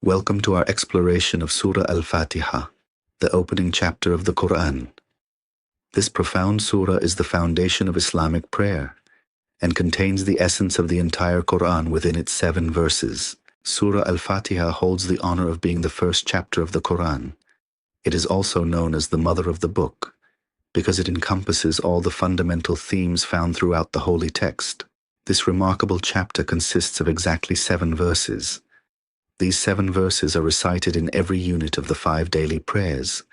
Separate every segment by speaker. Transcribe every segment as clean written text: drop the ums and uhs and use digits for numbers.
Speaker 1: Welcome to our exploration of Surah Al-Fātiḥah, the opening chapter of the Qur'an. This profound surah is the foundation of Islamic prayer and contains the essence of the entire Qur'an within its 7 verses. Surah Al-Fātiḥah holds the honor of being the first chapter of the Qur'an. It is also known as the mother of the book because it encompasses all the fundamental themes found throughout the holy text. This remarkable chapter consists of exactly 7 verses. These 7 verses are recited in every unit of the 5 daily prayers,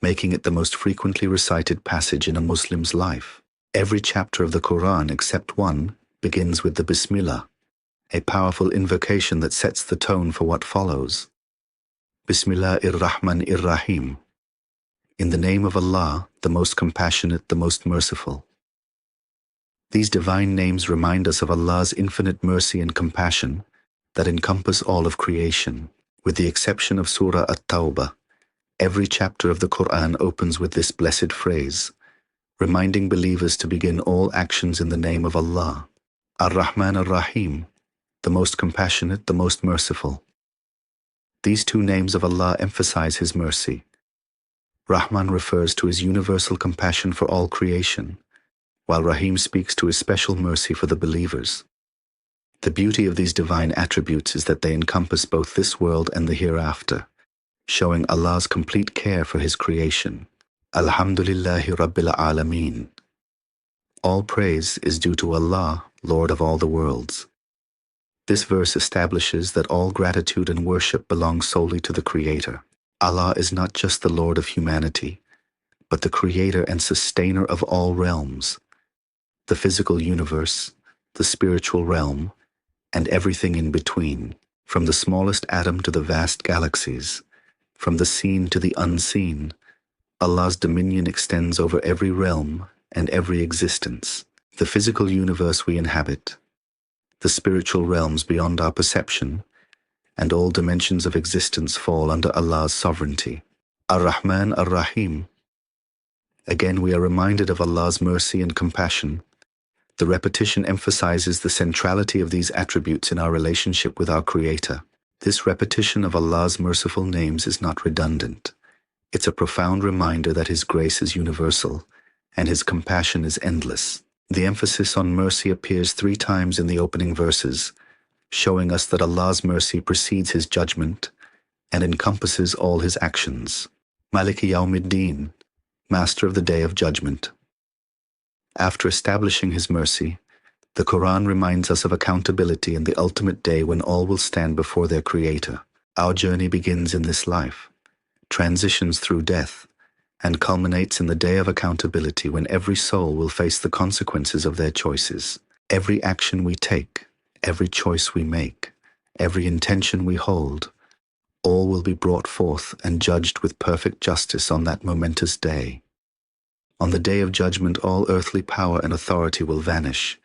Speaker 1: making it the most frequently recited passage in a Muslim's life. Every chapter of the Qur'an except one begins with the Bismillah, a powerful invocation that sets the tone for what follows. Bismillahir-Rahmanir-Rahim. In the name of Allah, the most compassionate, the most merciful. These divine names remind us of Allah's infinite mercy and compassion that encompass all of creation. With the exception of Surah At-Tawbah, every chapter of the Qur'an opens with this blessed phrase, reminding believers to begin all actions in the name of Allah. Ar-Rahman Ar-Rahim, the most compassionate, the most merciful. These 2 names of Allah emphasize His mercy. Rahman refers to His universal compassion for all creation, while Rahim speaks to His special mercy for the believers. The beauty of these divine attributes is that they encompass both this world and the hereafter, showing Allah's complete care for His creation. Alhamdulillahi Rabbil Alameen. All praise is due to Allah, Lord of all the worlds. This verse establishes that all gratitude and worship belong solely to the Creator. Allah is not just the Lord of humanity, but the Creator and Sustainer of all realms, the physical universe, the spiritual realm, and everything in between, from the smallest atom to the vast galaxies, from the seen to the unseen. Allah's dominion extends over every realm and every existence. The physical universe we inhabit, the spiritual realms beyond our perception, and all dimensions of existence fall under Allah's sovereignty. Ar-Rahman Ar-Rahim. Again, we are reminded of Allah's mercy and compassion. The repetition emphasizes the centrality of these attributes in our relationship with our Creator. This repetition of Allah's merciful names is not redundant. It's a profound reminder that His grace is universal and His compassion is endless. The emphasis on mercy appears 3 times in the opening verses, showing us that Allah's mercy precedes His judgment and encompasses all His actions. Maliki Yawmiddin, Master of the Day of Judgment. After establishing His mercy, the Qur'an reminds us of accountability in the ultimate day when all will stand before their Creator. Our journey begins in this life, transitions through death, and culminates in the day of accountability when every soul will face the consequences of their choices. Every action we take, every choice we make, every intention we hold, all will be brought forth and judged with perfect justice on that momentous day. On the day of judgment, all earthly power and authority will vanish,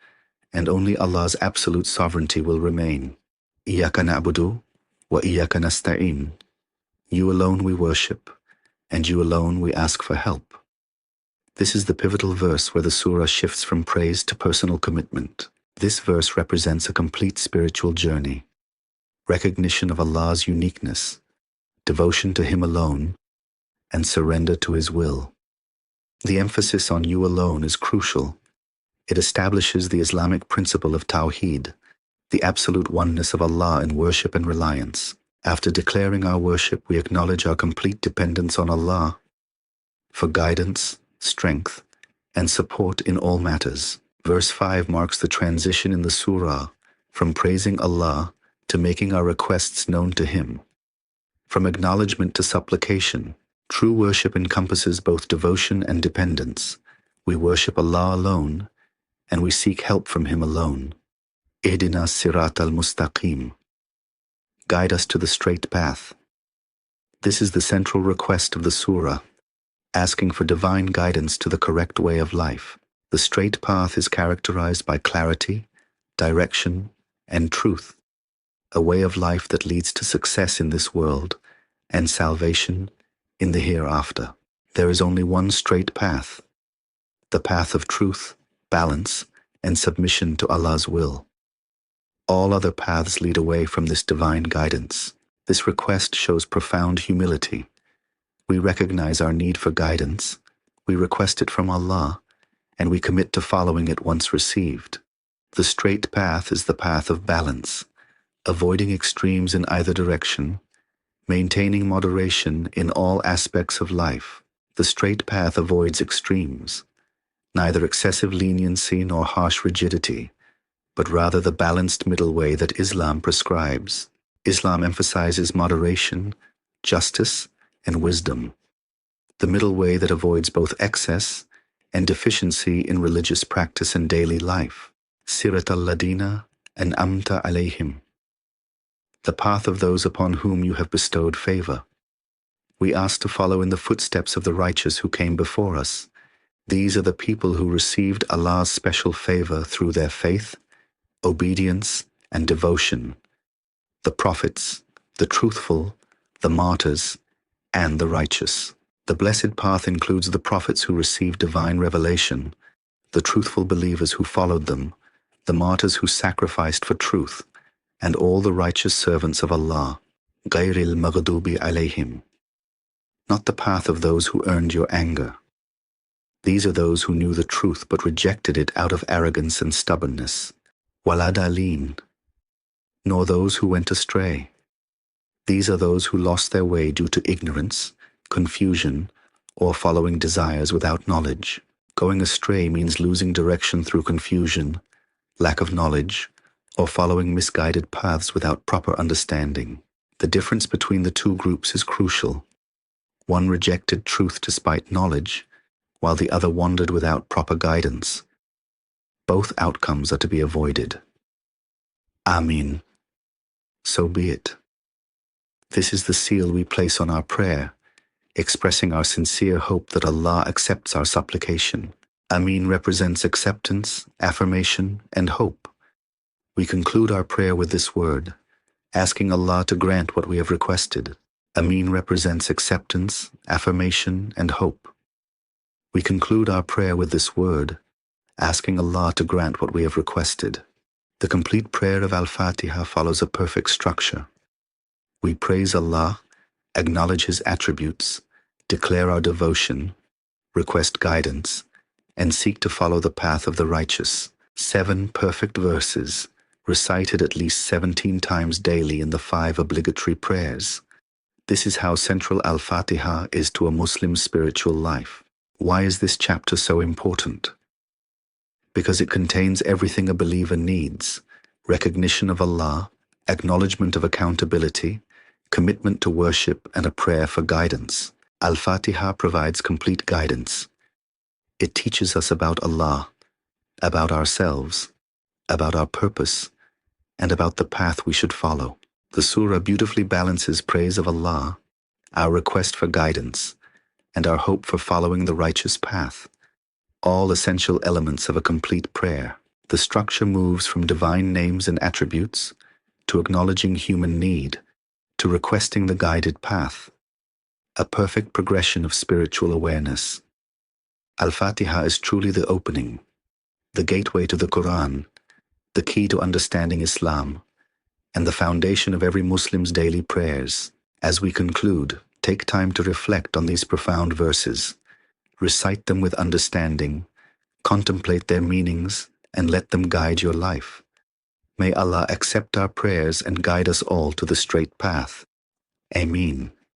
Speaker 1: and only Allah's absolute sovereignty will remain. Iyyaka na'budu wa iyyaka nasta'in. You alone we worship, and you alone we ask for help. This is the pivotal verse where the surah shifts from praise to personal commitment. This verse represents a complete spiritual journey, recognition of Allah's uniqueness, devotion to Him alone, and surrender to His will. The emphasis on you alone is crucial. It establishes the Islamic principle of Tawheed, the absolute oneness of Allah in worship and reliance. After declaring our worship, we acknowledge our complete dependence on Allah for guidance, strength, and support in all matters. Verse 5 marks the transition in the surah from praising Allah to making our requests known to Him. From acknowledgement to supplication, true worship encompasses both devotion and dependence. We worship Allah alone, and we seek help from Him alone. Ihdina Siratal Mustaqim. Guide us to the straight path. This is the central request of the surah, asking for divine guidance to the correct way of life. The straight path is characterized by clarity, direction, and truth, a way of life that leads to success in this world and salvation in the hereafter. There is only one straight path, the path of truth, balance, and submission to Allah's will. All other paths lead away from this divine guidance. This request shows profound humility. We recognize our need for guidance, we request it from Allah, and we commit to following it once received. The straight path is the path of balance, avoiding extremes in either direction, maintaining moderation in all aspects of life. The straight path avoids extremes, neither excessive leniency nor harsh rigidity, but rather the balanced middle way that Islam prescribes. Islam emphasizes moderation, justice, and wisdom, the middle way that avoids both excess and deficiency in religious practice and daily life. Sirat al-Ladina and Amta alayhim, the path of those upon whom you have bestowed favor. We ask to follow in the footsteps of the righteous who came before us. These are the people who received Allah's special favor through their faith, obedience, and devotion: the prophets, the truthful, the martyrs, and the righteous. The blessed path includes the prophets who received divine revelation, the truthful believers who followed them, the martyrs who sacrificed for truth, and all the righteous servants of Allah. Ghayril maghdubi alayhim, not the path of those who earned your anger. These are those who knew the truth but rejected it out of arrogance and stubbornness. Waladalin, nor those who went astray. These are those who lost their way due to ignorance, confusion, or following desires without knowledge. Going astray means losing direction through confusion, lack of knowledge, or following misguided paths without proper understanding. The difference between the two groups is crucial. One rejected truth despite knowledge, while the other wandered without proper guidance. Both outcomes are to be avoided. Ameen. So be it. This is the seal we place on our prayer, expressing our sincere hope that Allah accepts our supplication. Ameen represents acceptance, affirmation, and hope. We conclude our prayer with this word, asking Allah to grant what we have requested. Ameen represents acceptance, affirmation, and hope. We conclude our prayer with this word, asking Allah to grant what we have requested. The complete prayer of Al-Fatiḥah follows a perfect structure. We praise Allah, acknowledge His attributes, declare our devotion, request guidance, and seek to follow the path of the righteous. 7 perfect verses, recited at least 17 times daily in the 5 obligatory prayers. This is how central Al-Fatiḥah is to a Muslim's spiritual life. Why is this chapter so important? Because it contains everything a believer needs: recognition of Allah, acknowledgement of accountability, commitment to worship, and a prayer for guidance. Al-Fatiḥah provides complete guidance. It teaches us about Allah, about ourselves, about our purpose, and about the path we should follow. The surah beautifully balances praise of Allah, our request for guidance, and our hope for following the righteous path, all essential elements of a complete prayer. The structure moves from divine names and attributes to acknowledging human need, to requesting the guided path, a perfect progression of spiritual awareness. Al-Fatiḥah is truly the opening, the gateway to the Qur'an, the key to understanding Islam, and the foundation of every Muslim's daily prayers. As we conclude, take time to reflect on these profound verses, recite them with understanding, contemplate their meanings, and let them guide your life. May Allah accept our prayers and guide us all to the straight path. Ameen.